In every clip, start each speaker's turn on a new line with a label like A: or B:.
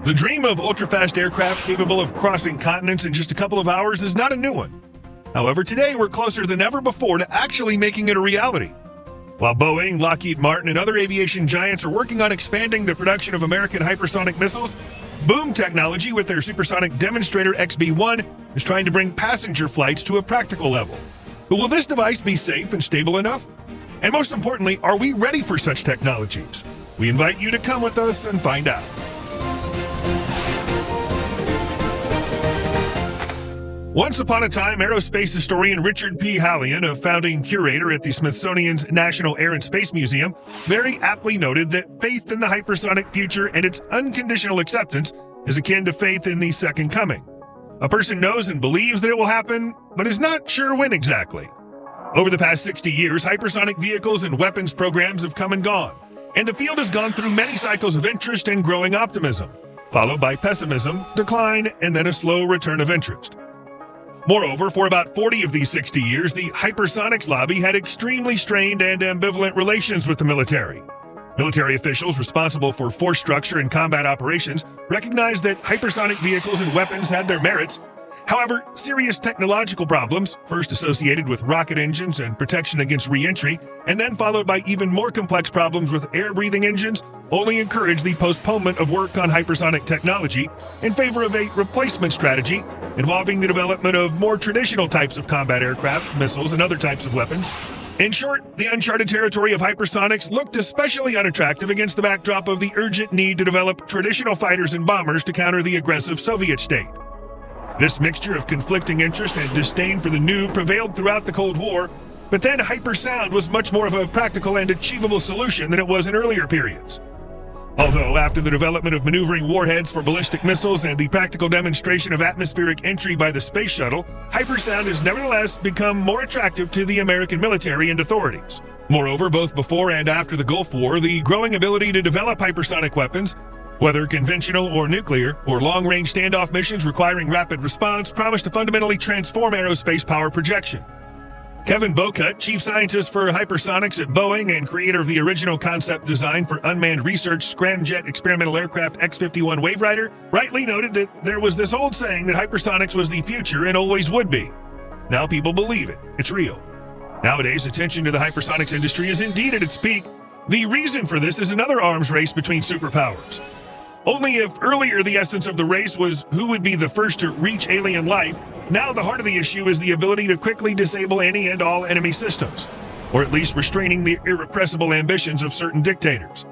A: The dream of ultra-fast aircraft capable of crossing continents in just a couple of hours is not a new one. However, today we're closer than ever before to actually making it a reality. While Boeing, Lockheed Martin, and other aviation giants are working on expanding the production of American hypersonic missiles, Boom Technology, with their supersonic demonstrator XB-1, is trying to bring passenger flights to a practical level. But will this device be safe and stable enough? And most importantly, are we ready for such technologies? We invite you to come with us and find out. Once upon a time, aerospace historian Richard P. Hallion, a founding curator at the Smithsonian's National Air and Space Museum, very aptly noted that faith in the hypersonic future and its unconditional acceptance is akin to faith in the second coming. A person knows and believes that it will happen, but is not sure when exactly. Over the past 60 years, hypersonic vehicles and weapons programs have come and gone, and the field has gone through many cycles of interest and growing optimism, followed by pessimism, decline, and then a slow return of interest. Moreover, for about 40 of these 60 years, the hypersonics lobby had extremely strained and ambivalent relations with the military. Military officials responsible for force structure and combat operations recognized that hypersonic vehicles and weapons had their merits. However, serious technological problems, first associated with rocket engines and protection against re-entry, and then followed by even more complex problems with air-breathing engines, only encouraged the postponement of work on hypersonic technology in favor of a replacement strategy involving the development of more traditional types of combat aircraft, missiles, and other types of weapons. In short, the uncharted territory of hypersonics looked especially unattractive against the backdrop of the urgent need to develop traditional fighters and bombers to counter the aggressive Soviet state. This mixture of conflicting interest and disdain for the new prevailed throughout the Cold War, but then hypersound was much more of a practical and achievable solution than it was in earlier periods. Although, after the development of maneuvering warheads for ballistic missiles and the practical demonstration of atmospheric entry by the space shuttle, hypersound has nevertheless become more attractive to the American military and authorities. Moreover, both before and after the Gulf War, the growing ability to develop hypersonic weapons, whether conventional or nuclear, or long-range standoff missions requiring rapid response, promised to fundamentally transform aerospace power projection. Kevin Bocut, chief scientist for hypersonics at Boeing and creator of the original concept design for unmanned research scramjet experimental aircraft X-51 Waverider, rightly noted that there was this old saying that hypersonics was the future and always would be. Now people believe it. It's real. Nowadays, attention to the hypersonics industry is indeed at its peak. The reason for this is another arms race between superpowers. Only if earlier the essence of the race was who would be the first to reach alien life, now the heart of the issue is the ability to quickly disable any and all enemy systems, or at least restraining the irrepressible ambitions of certain dictators.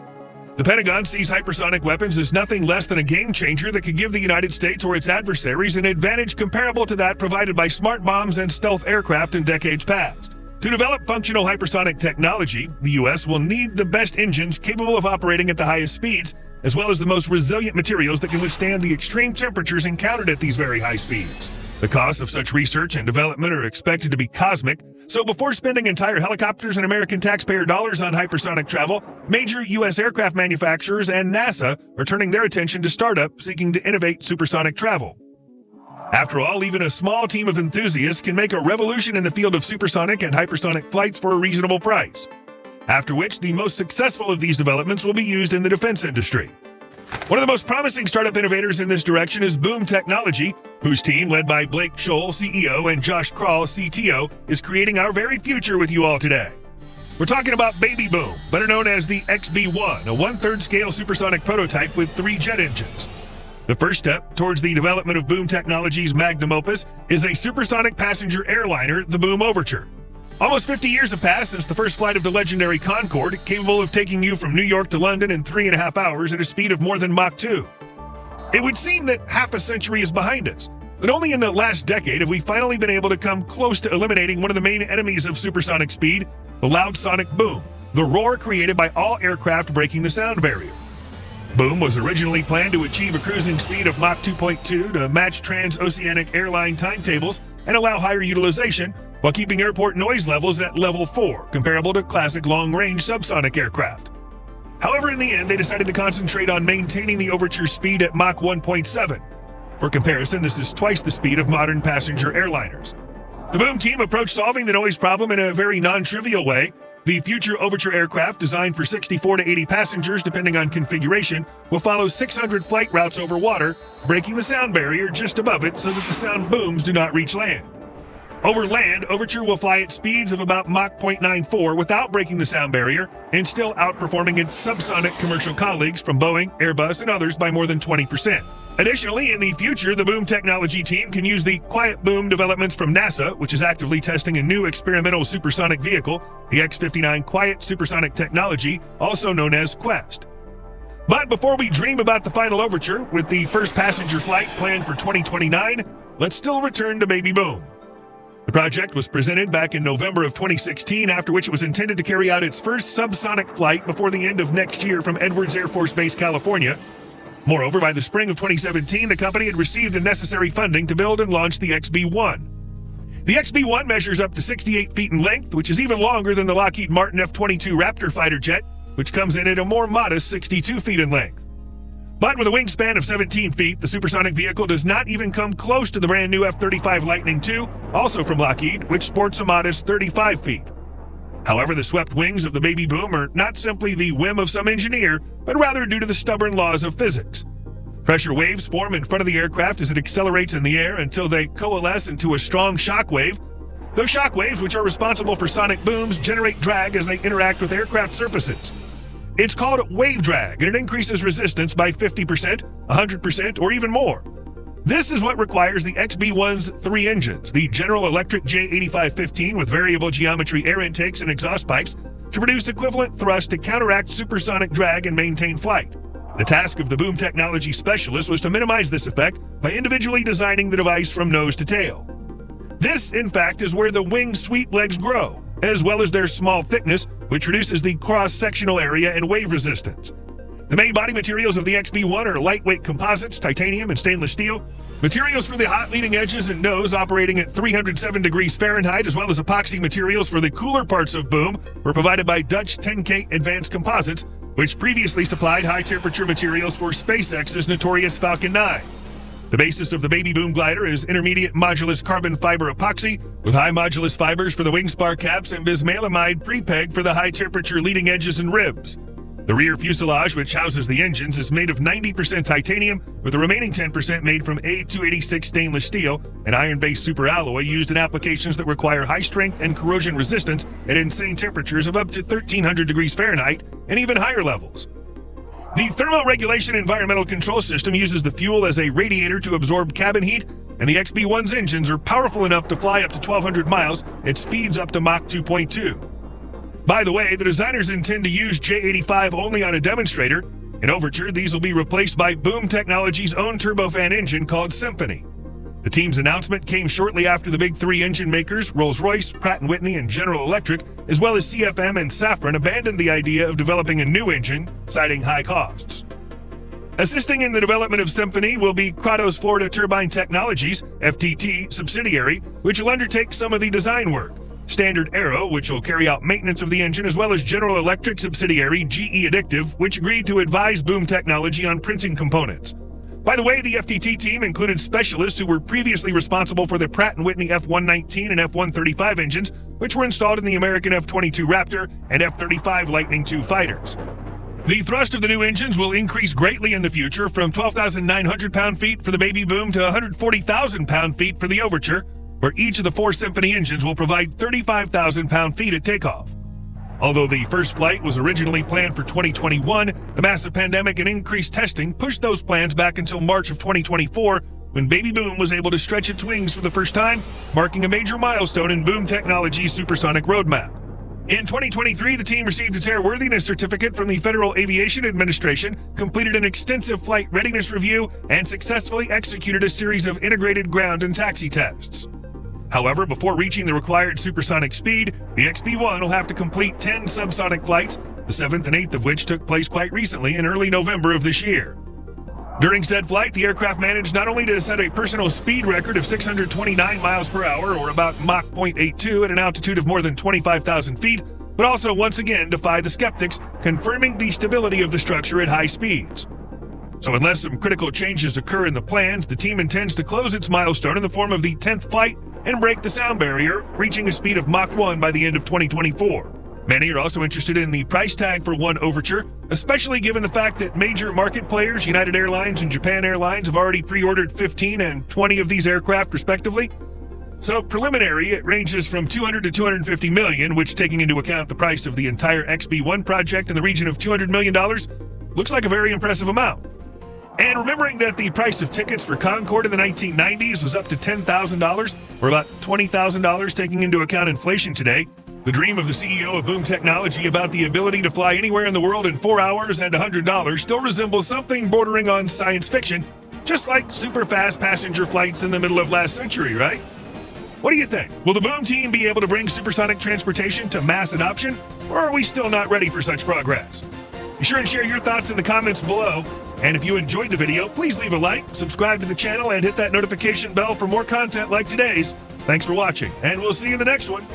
A: The Pentagon sees hypersonic weapons as nothing less than a game changer that could give the United States or its adversaries an advantage comparable to that provided by smart bombs and stealth aircraft in decades past. To develop functional hypersonic technology, the U.S. will need the best engines capable of operating at the highest speeds, as well as the most resilient materials that can withstand the extreme temperatures encountered at these very high speeds. The costs of such research and development are expected to be cosmic, so before spending entire helicopters and American taxpayer dollars on hypersonic travel, major U.S. aircraft manufacturers and NASA are turning their attention to startups seeking to innovate supersonic travel. After all, even a small team of enthusiasts can make a revolution in the field of supersonic and hypersonic flights for a reasonable price. After which, the most successful of these developments will be used in the defense industry. One of the most promising startup innovators in this direction is Boom Technology, whose team, led by Blake Scholl, CEO, and Josh Kral, CTO, is creating our very future with you all today. We're talking about Baby Boom, better known as the XB-1, a one-third scale supersonic prototype with 3 jet engines. The first step towards the development of Boom Technology's magnum opus is a supersonic passenger airliner, the Boom Overture. Almost 50 years have passed since the first flight of the legendary Concorde, capable of taking you from New York to London in 3.5 hours at a speed of more than Mach 2. It would seem that half a century is behind us, but only in the last decade have we finally been able to come close to eliminating one of the main enemies of supersonic speed, the loud sonic boom, the roar created by all aircraft breaking the sound barrier. Boom was originally planned to achieve a cruising speed of Mach 2.2 to match transoceanic airline timetables and allow higher utilization, while keeping airport noise levels at level 4, comparable to classic long-range subsonic aircraft. However, in the end, they decided to concentrate on maintaining the Overture's speed at Mach 1.7. For comparison, this is twice the speed of modern passenger airliners. The Boom team approached solving the noise problem in a very non-trivial way. The future Overture aircraft, designed for 64 to 80 passengers depending on configuration, will follow 600 flight routes over water, breaking the sound barrier just above it so that the sound booms do not reach land. Over land, Overture will fly at speeds of about Mach 0.94 without breaking the sound barrier and still outperforming its subsonic commercial colleagues from Boeing, Airbus, and others by more than 20%. Additionally, in the future, the boom technology team can use the quiet boom developments from NASA, which is actively testing a new experimental supersonic vehicle, the X-59 Quiet Supersonic Technology, also known as Quest. But before we dream about the final Overture, with the first passenger flight planned for 2029, let's still return to Baby Boom. The project was presented back in November of 2016, after which it was intended to carry out its first subsonic flight before the end of next year from Edwards Air Force Base, California. Moreover, by the spring of 2017, the company had received the necessary funding to build and launch the XB-1. The XB-1 measures up to 68 feet in length, which is even longer than the Lockheed Martin F-22 Raptor fighter jet, which comes in at a more modest 62 feet in length. But with a wingspan of 17 feet, the supersonic vehicle does not even come close to the brand new F-35 Lightning II, also from Lockheed, which sports a modest 35 feet. However, the swept wings of the Baby Boom are not simply the whim of some engineer, but rather due to the stubborn laws of physics. Pressure waves form in front of the aircraft as it accelerates in the air until they coalesce into a strong shock wave. Those shock waves, which are responsible for sonic booms, generate drag as they interact with aircraft surfaces. It's called wave drag, and it increases resistance by 50%, 100%, or even more. This is what requires the XB-1's three engines, the General Electric J8515 with variable geometry air intakes and exhaust pipes, to produce equivalent thrust to counteract supersonic drag and maintain flight. The task of the boom technology specialist was to minimize this effect by individually designing the device from nose to tail. This, in fact, is where the wing sweep legs grow, as well as their small thickness, which reduces the cross-sectional area and wave resistance. The main body materials of the XB-1 are lightweight composites, titanium, and stainless steel. Materials for the hot leading edges and nose operating at 307 degrees Fahrenheit, as well as epoxy materials for the cooler parts of boom, were provided by Dutch 10K Advanced Composites, which previously supplied high-temperature materials for SpaceX's notorious Falcon 9. The basis of the Baby Boom glider is intermediate modulus carbon fiber epoxy, with high modulus fibers for the wing spar caps and bismaleimide pre-peg for the high-temperature leading edges and ribs. The rear fuselage, which houses the engines, is made of 90% titanium, with the remaining 10% made from A286 stainless steel, an iron-based superalloy used in applications that require high strength and corrosion resistance at insane temperatures of up to 1300 degrees Fahrenheit and even higher levels. The thermoregulation environmental control system uses the fuel as a radiator to absorb cabin heat, and the XB-1's engines are powerful enough to fly up to 1,200 miles at speeds up to Mach 2.2. By the way, the designers intend to use J85 only on a demonstrator. In Overture, these will be replaced by Boom Technology's own turbofan engine called Symphony. The team's announcement came shortly after the big three engine makers, Rolls-Royce, Pratt & Whitney, and General Electric, as well as CFM and Safran, abandoned the idea of developing a new engine, citing high costs. Assisting in the development of Symphony will be Kratos Florida Turbine Technologies, FTT, subsidiary, which will undertake some of the design work. Standard Aero, which will carry out maintenance of the engine, as well as General Electric subsidiary GE Addictive, which agreed to advise Boom Technology on printing components. By the way, the FTT team included specialists who were previously responsible for the Pratt & Whitney F119 and F135 engines, which were installed in the American F-22 Raptor and F-35 Lightning II fighters. The thrust of the new engines will increase greatly in the future, from 12,900 pound-feet for the Baby Boom to 140,000 pound-feet for the Overture, where each of the four Symphony engines will provide 35,000 pound-feet at takeoff. Although the first flight was originally planned for 2021, the massive pandemic and increased testing pushed those plans back until March of 2024, when Baby Boom was able to stretch its wings for the first time, marking a major milestone in Boom Technology's supersonic roadmap. In 2023, the team received its airworthiness certificate from the Federal Aviation Administration, completed an extensive flight readiness review, and successfully executed a series of integrated ground and taxi tests. However, before reaching the required supersonic speed, the XB-1 will have to complete 10 subsonic flights, the 7th and 8th of which took place quite recently in early November of this year. During said flight, the aircraft managed not only to set a personal speed record of 629 miles per hour, or about Mach 0.82 at an altitude of more than 25,000 feet, but also once again defy the skeptics, confirming the stability of the structure at high speeds. So unless some critical changes occur in the plans, the team intends to close its milestone in the form of the 10th flight and break the sound barrier, reaching a speed of Mach 1 by the end of 2024. Many are also interested in the price tag for one Overture, especially given the fact that major market players, United Airlines and Japan Airlines, have already pre-ordered 15 and 20 of these aircraft respectively. So preliminary, it ranges from $200 to $250 million, which, taking into account the price of the entire XB-1 project in the region of $200 million, looks like a very impressive amount. And remembering that the price of tickets for Concorde in the 1990s was up to $10,000, or about $20,000 taking into account inflation today, the dream of the CEO of Boom Technology about the ability to fly anywhere in the world in 4 hours and $100 still resembles something bordering on science fiction, just like super fast passenger flights in the middle of last century, right? What do you think? Will the Boom team be able to bring supersonic transportation to mass adoption, or are we still not ready for such progress? Be sure and share your thoughts in the comments below. And if you enjoyed the video, please leave a like, subscribe to the channel, and hit that notification bell for more content like today's. Thanks for watching, and we'll see you in the next one.